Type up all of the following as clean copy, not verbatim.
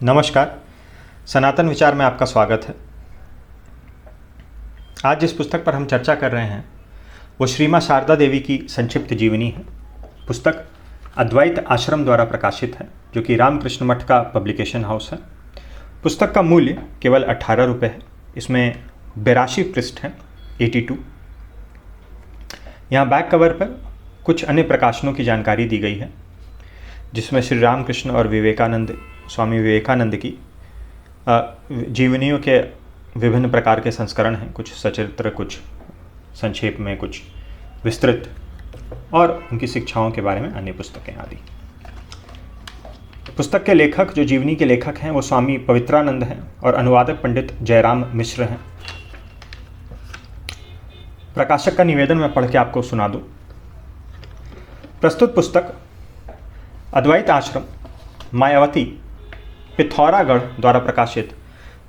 नमस्कार। सनातन विचार में आपका स्वागत है। आज जिस पुस्तक पर हम चर्चा कर रहे हैं वो श्री माँ शारदा देवी की संक्षिप्त जीवनी है। पुस्तक अद्वैत आश्रम द्वारा प्रकाशित है, जो कि रामकृष्ण मठ का पब्लिकेशन हाउस है। पुस्तक का मूल्य केवल 18 रुपये है। इसमें 82 पृष्ठ हैं, 82। यहाँ बैक कवर पर कुछ अन्य प्रकाशनों की जानकारी दी गई है, जिसमें श्री रामकृष्ण और स्वामी विवेकानंद की जीवनियों के विभिन्न प्रकार के संस्करण हैं। कुछ सचित्र, कुछ संक्षेप में, कुछ विस्तृत, और उनकी शिक्षाओं के बारे में अन्य पुस्तकें आदि। पुस्तक के लेखक, जो जीवनी के लेखक हैं, वो स्वामी पवित्रानंद हैं और अनुवादक पंडित जयराम मिश्र हैं। प्रकाशक का निवेदन मैं पढ़ के आपको सुना दूं। प्रस्तुत पुस्तक अद्वैत आश्रम, मायावती, पिथौरागढ़ द्वारा प्रकाशित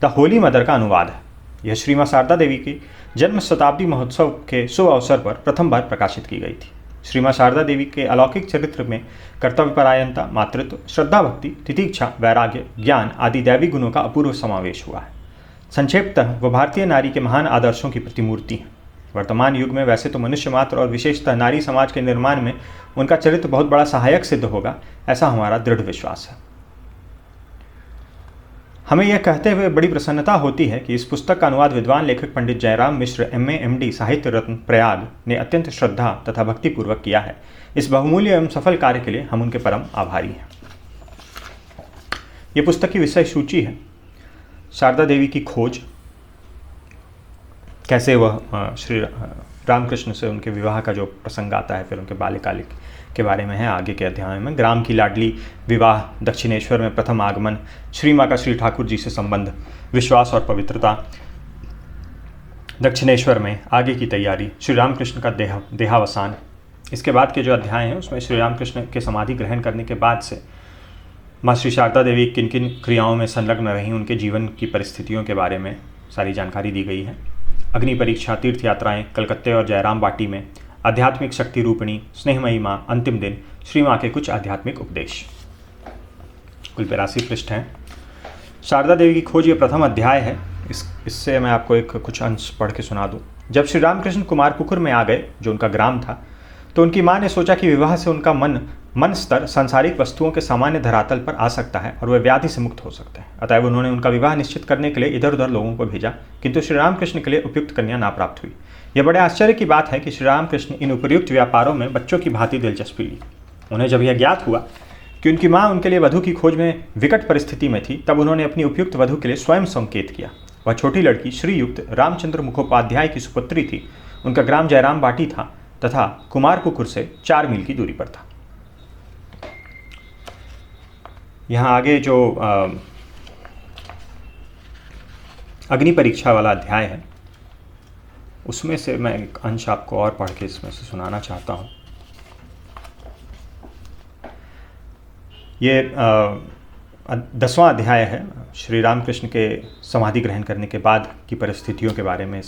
द होली मदर का अनुवाद है। यह श्री माँ शारदा देवी की जन्म शताब्दी महोत्सव के शुभ अवसर पर प्रथम बार प्रकाशित की गई थी। श्री माँ शारदा देवी के अलौकिक चरित्र में कर्तव्यपरायणता, मातृत्व, श्रद्धा, भक्ति, तितिक्षा, वैराग्य, ज्ञान आदि दैवी गुणों का अपूर्व समावेश हुआ है। संक्षेपतः वह भारतीय नारी के महान आदर्शों की प्रतिमूर्ति है। वर्तमान युग में वैसे तो मनुष्य मात्र और विशेषतः नारी समाज के निर्माण में उनका चरित्र बहुत बड़ा सहायक सिद्ध होगा, ऐसा हमारा दृढ़ विश्वास है। हमें यह कहते हुए बड़ी प्रसन्नता होती है कि इस पुस्तक का अनुवाद विद्वान लेखक पंडित जयराम मिश्र, MA, MD, साहित्य रत्न, प्रयाग ने अत्यंत श्रद्धा तथा भक्तिपूर्वक किया है। इस बहुमूल्य एवं सफल कार्य के लिए हम उनके परम आभारी हैं। ये पुस्तक की विषय सूची है। शारदा देवी की खोज, कैसे वह श्री रामकृष्ण से उनके विवाह का जो प्रसंग आता है, फिर उनके बाल्यकालिक के बारे में है आगे के अध्याय में। ग्राम की लाडली, विवाह, दक्षिणेश्वर में प्रथम आगमन, श्री माँ का श्री ठाकुर जी से संबंध, विश्वास और पवित्रता, दक्षिणेश्वर में आगे की तैयारी, श्री रामकृष्ण का देहावसान। इसके बाद के जो अध्याय हैं उसमें श्री रामकृष्ण के समाधि ग्रहण करने के बाद से माँ श्री शारदा देवी किन किन क्रियाओं में संलग्न रहीं, उनके जीवन की परिस्थितियों के बारे में सारी जानकारी दी गई है। अग्नि परीक्षा, तीर्थ यात्राएं, कलकत्ते और जयराम बाटी में, आध्यात्मिक शक्ति रूपिणी, स्नेहमयी माँ, अंतिम दिन, श्री माँ के कुछ आध्यात्मिक उपदेश। कुल 82 पृष्ठ हैं। शारदा देवी की खोज ये प्रथम अध्याय है। इससे मैं आपको कुछ अंश पढ़ के सुना दूँ। जब श्री रामकृष्ण कुमारपुकुर में आ गए, जो उनका ग्राम था, तो उनकी माँ ने सोचा कि विवाह से उनका मन स्तर सांसारिक वस्तुओं के सामान्य धरातल पर आ सकता है और वे व्याधि से मुक्त हो सकते हैं। अतएव उन्होंने उनका विवाह निश्चित करने के लिए इधर उधर लोगों को भेजा, किंतु श्री रामकृष्ण के लिए उपयुक्त कन्या ना प्राप्त हुई। यह बड़े आश्चर्य की बात है कि श्री रामकृष्ण इन उपयुक्त व्यापारों में बच्चों की भांति दिलचस्पी ली। उन्हें जब यह ज्ञात हुआ कि उनकी माँ उनके लिए वधु की खोज में विकट परिस्थिति में थी, तब उन्होंने अपनी उपयुक्त वधु के लिए स्वयं संकेत किया। वह छोटी लड़की श्रीयुक्त रामचंद्र मुखोपाध्याय की सुपुत्री थी। उनका ग्राम जयराम बाटी था तथा कुमारपुकुर से 4 मील की दूरी पर था। यहाँ आगे जो अग्नि परीक्षा वाला अध्याय है, उसमें से मैं एक अंश आपको और पढ़ के इसमें से सुनाना चाहता हूँ। ये 10वां अध्याय है। श्री रामकृष्ण के समाधि ग्रहण करने के बाद की परिस्थितियों के बारे में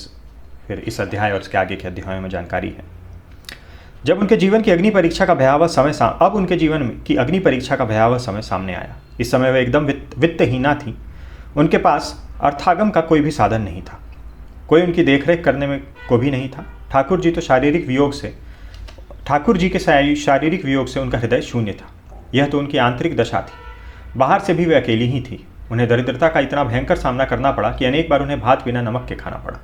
फिर इस अध्याय और इसके आगे के अध्यायों में जानकारी है। जब उनके जीवन की अग्नि परीक्षा का भयावह समय अब उनके जीवन की अग्नि परीक्षा का भयावह समय सामने आया। इस समय वे एकदम वित्तहीना थी। उनके पास अर्थागम का कोई भी साधन नहीं था। कोई उनकी देखरेख करने में को भी नहीं था। ठाकुर जी के शारीरिक वियोग से उनका हृदय शून्य था। यह तो उनकी आंतरिक दशा थी। बाहर से भी वे अकेली ही थी। उन्हें दरिद्रता का इतना भयंकर सामना करना पड़ा कि अनेक बार उन्हें भात बिना नमक के खाना पड़ा।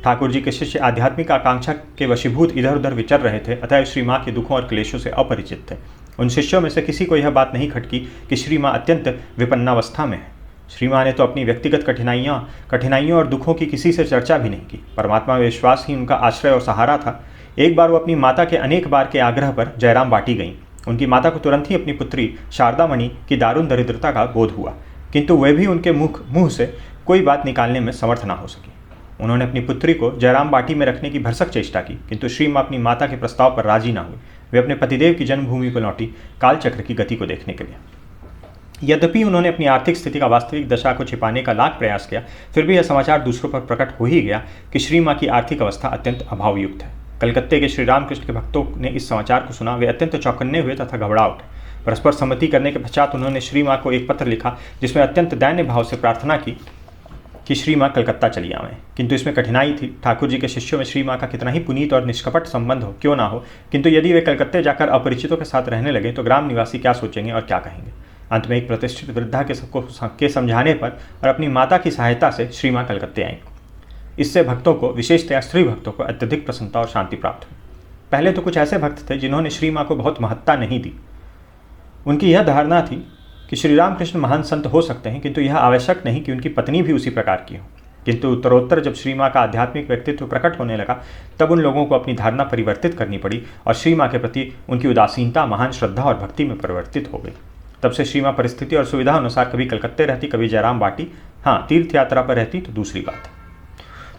ठाकुर जी के शिष्य आध्यात्मिक आकांक्षा के वशीभूत इधर उधर विचर रहे थे, अतएव श्री माँ के दुखों और क्लेशों से अपरिचित थे। उन शिष्यों में से किसी को यह बात नहीं खटकी कि श्री माँ अत्यंत विपन्नावस्था में है। श्री माँ ने तो अपनी व्यक्तिगत कठिनाइयों और दुखों की किसी से चर्चा भी नहीं की। परमात्मा में विश्वास ही उनका आश्रय और सहारा था। एक बार वो अपनी माता के अनेक बार के आग्रह पर जयराम बाटी गईं। उनकी माता को तुरंत ही अपनी पुत्री शारदामणि की दारुण दरिद्रता का बोध हुआ, किंतु वे भी उनके मुँह से कोई बात निकालने में समर्थ न हो सकी। उन्होंने अपनी पुत्री को जयराम बाटी में रखने की भरसक चेष्टा की, किंतु श्री माँ अपनी माता के प्रस्ताव पर राजी न हुई। वे अपने पतिदेव की जन्मभूमि को लौटी कालचक्र की गति को देखने के लिए। यद्यपि उन्होंने अपनी आर्थिक स्थिति का वास्तविक दशा को छिपाने का लाख प्रयास किया, फिर भी यह समाचार दूसरों पर प्रकट हो ही गया कि श्री माँ की आर्थिक अवस्था अत्यंत अभावयुक्त है। कलकत्ते के श्री रामकृष्ण के भक्तों ने इस समाचार को सुना। वे अत्यंत चौकन्ने हुए तथा घबरा उठे। परस्पर सम्मति करने के पश्चात उन्होंने श्री माँ को एक पत्र लिखा जिसमें अत्यंत दैन्य भाव से प्रार्थना की कि श्री माँ कलकत्ता चली आवें। किंतु इसमें कठिनाई थी। ठाकुर जी के शिष्यों में श्री माँ का कितना ही पुनीत और निष्कपट संबंध हो क्यों ना हो, किंतु यदि वे कलकत्ते जाकर अपरिचितों के साथ रहने लगे तो ग्राम निवासी क्या सोचेंगे और क्या कहेंगे। अंत में एक प्रतिष्ठित वृद्धा के समझाने पर और अपनी माता की सहायता से श्री माँ कलकत्ते आईं। इससे भक्तों को, विशेषतया स्त्री भक्तों को अत्यधिक प्रसन्नता और शांति प्राप्त हुई। पहले तो कुछ ऐसे भक्त थे जिन्होंने श्री माँ को बहुत महत्ता नहीं दी। उनकी यह धारणा थी कि श्री रामकृष्ण महान संत हो सकते हैं, किंतु यह आवश्यक नहीं कि उनकी पत्नी भी उसी प्रकार की हो। किंतु उत्तरोत्तर जब श्री माँ का आध्यात्मिक व्यक्तित्व प्रकट होने लगा तब उन लोगों को अपनी धारणा परिवर्तित करनी पड़ी और श्री माँ के प्रति उनकी उदासीनता महान श्रद्धा और भक्ति में परिवर्तित हो गई। तब से श्री माँ परिस्थिति और सुविधा अनुसार कभी कलकत्ते रहती, कभी जयराम बाटी, हाँ तीर्थ यात्रा पर रहती तो दूसरी बात।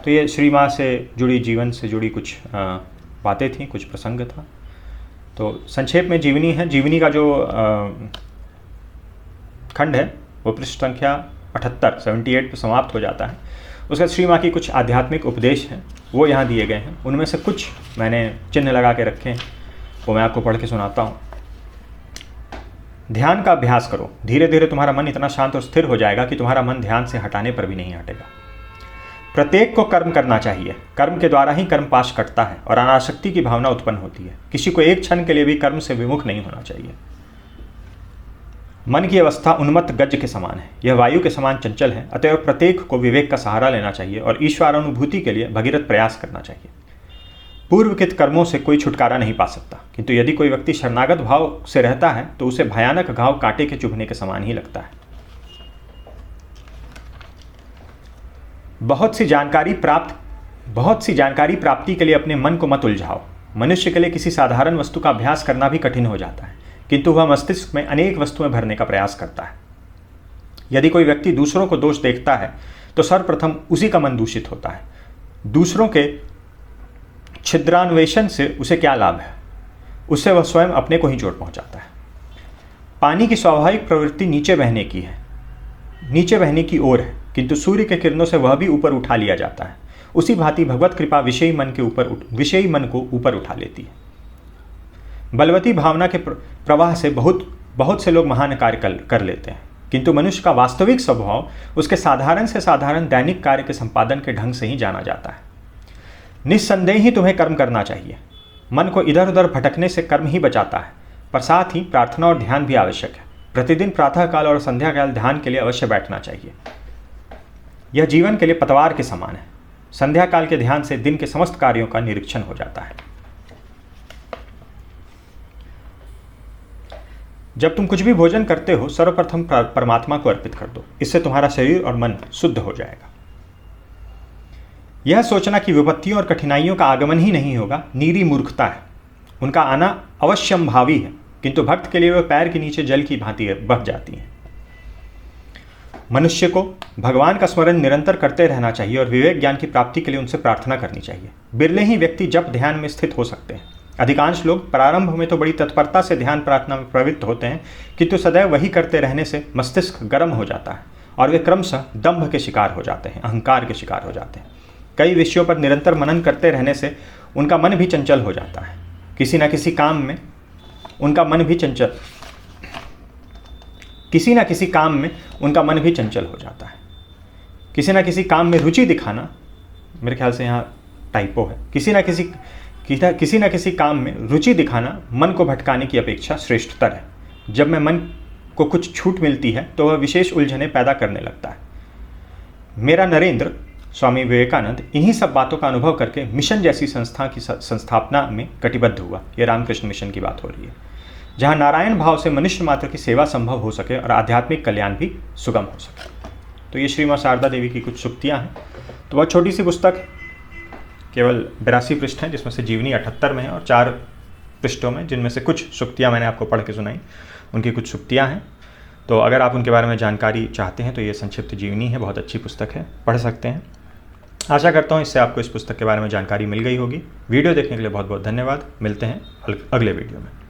तो ये श्री माँ से जुड़ी, जीवन से जुड़ी कुछ बातें थी, कुछ प्रसंग था। तो संक्षेप में जीवनी है। जीवनी का जो खंड है वो पृष्ठ संख्या 78 पर समाप्त हो जाता है। उसका श्री माँ की कुछ आध्यात्मिक उपदेश हैं वो यहाँ दिए गए हैं। उनमें से कुछ मैंने चिन्ह लगा के रखे हैं, वो मैं आपको पढ़ के सुनाता हूँ। ध्यान का अभ्यास करो, धीरे धीरे तुम्हारा मन इतना शांत और स्थिर हो जाएगा कि तुम्हारा मन ध्यान से हटाने पर भी नहीं हटेगा। प्रत्येक को कर्म करना चाहिए, कर्म के द्वारा ही कर्म पाश कटता है और अनासक्ति की भावना उत्पन्न होती है। किसी को एक क्षण के लिए भी कर्म से विमुख नहीं होना चाहिए। मन की अवस्था उन्मत्त गज के समान है, यह वायु के समान चंचल है। अतएव प्रत्येक को विवेक का सहारा लेना चाहिए और ईश्वरानुभूति के लिए भगीरथ प्रयास करना चाहिए। पूर्वकृत कर्मों से कोई छुटकारा नहीं पा सकता, किंतु यदि कोई व्यक्ति शरणागत भाव से रहता है तो उसे भयानक घाव कांटे के चुभने के समान ही लगता है। बहुत सी जानकारी प्राप्ति के लिए अपने मन को मत उलझाओ। मनुष्य के लिए किसी साधारण वस्तु का अभ्यास करना भी कठिन हो जाता है, किंतु वह मस्तिष्क में अनेक वस्तुएं भरने का प्रयास करता है। यदि कोई व्यक्ति दूसरों को दोष देखता है तो सर्वप्रथम उसी का मन दूषित होता है। दूसरों के छिद्रान्वेषण से उसे क्या लाभ है, उससे वह स्वयं अपने को ही चोट पहुंचाता है। पानी की स्वाभाविक प्रवृत्ति नीचे बहने की ओर है, किंतु सूर्य के किरणों से वह भी ऊपर उठा लिया जाता है। उसी भांति भगवत कृपा विषयी मन को ऊपर उठा लेती है। बलवती भावना के प्रवाह से बहुत से लोग महान कार्य कर लेते हैं, किंतु मनुष्य का वास्तविक स्वभाव उसके साधारण से साधारण दैनिक कार्य के संपादन के ढंग से ही जाना जाता है। निस्संदेह ही तुम्हें कर्म करना चाहिए। मन को इधर उधर भटकने से कर्म ही बचाता है, पर साथ ही प्रार्थना और ध्यान भी आवश्यक है। प्रतिदिन प्रातःकाल और संध्या काल ध्यान के लिए अवश्य बैठना चाहिए। यह जीवन के लिए पतवार के समान है। संध्या काल के ध्यान से दिन के समस्त कार्यों का निरीक्षण हो जाता है। जब तुम कुछ भी भोजन करते हो सर्वप्रथम परमात्मा को अर्पित कर दो, इससे तुम्हारा शरीर और मन शुद्ध हो जाएगा। यह सोचना कि विपत्तियों और कठिनाइयों का आगमन ही नहीं होगा नीरी मूर्खता है। उनका आना अवश्यंभावी है, किंतु भक्त के लिए वह पैर के नीचे जल की भांति बह जाती हैं। मनुष्य को भगवान का स्मरण निरंतर करते रहना चाहिए और विवेक ज्ञान की प्राप्ति के लिए उनसे प्रार्थना करनी चाहिए। बिरले ही व्यक्ति जप ध्यान में स्थित हो सकते हैं। अधिकांश लोग प्रारंभ में तो बड़ी तत्परता से ध्यान प्रार्थना में प्रवृत्त होते हैं, किंतु सदैव वही करते रहने से मस्तिष्क गर्म हो जाता है और वे क्रमशः दंभ के शिकार हो जाते हैं, अहंकार के शिकार हो जाते हैं। कई विषयों पर निरंतर मनन करते रहने से उनका मन भी चंचल हो जाता है। किसी न किसी काम में उनका मन भी चंचल हो जाता है। किसी न किसी काम में रुचि दिखाना, मेरे ख्याल से यहाँ टाइपो है, किसी न किसी काम में रुचि दिखाना मन को भटकाने की अपेक्षा श्रेष्ठतर है। जब में मन को कुछ छूट मिलती है तो वह विशेष उलझने पैदा करने लगता है। मेरा नरेंद्र स्वामी विवेकानंद इन्हीं सब बातों का अनुभव करके मिशन जैसी संस्था की संस्थापना में कटिबद्ध हुआ। यह रामकृष्ण मिशन की बात हो रही है, जहाँ नारायण भाव से मनुष्य मात्र की सेवा संभव हो सके और आध्यात्मिक कल्याण भी सुगम हो सके। तो ये श्री माँ शारदा देवी की कुछ सुक्तियाँ हैं। तो वह छोटी सी पुस्तक केवल 82 पृष्ठ हैं, जिसमें से जीवनी 78 में है और 4 पृष्ठों में, जिनमें से कुछ सुक्तियाँ मैंने आपको पढ़ के सुनाई, उनकी कुछ सुक्तियाँ हैं। तो अगर आप उनके बारे में जानकारी चाहते हैं तो ये संक्षिप्त जीवनी है, बहुत अच्छी पुस्तक है, पढ़ सकते हैं। आशा करता हूँ इससे आपको इस पुस्तक के बारे में जानकारी मिल गई होगी। वीडियो देखने के लिए बहुत बहुत धन्यवाद। मिलते हैं अगले वीडियो में।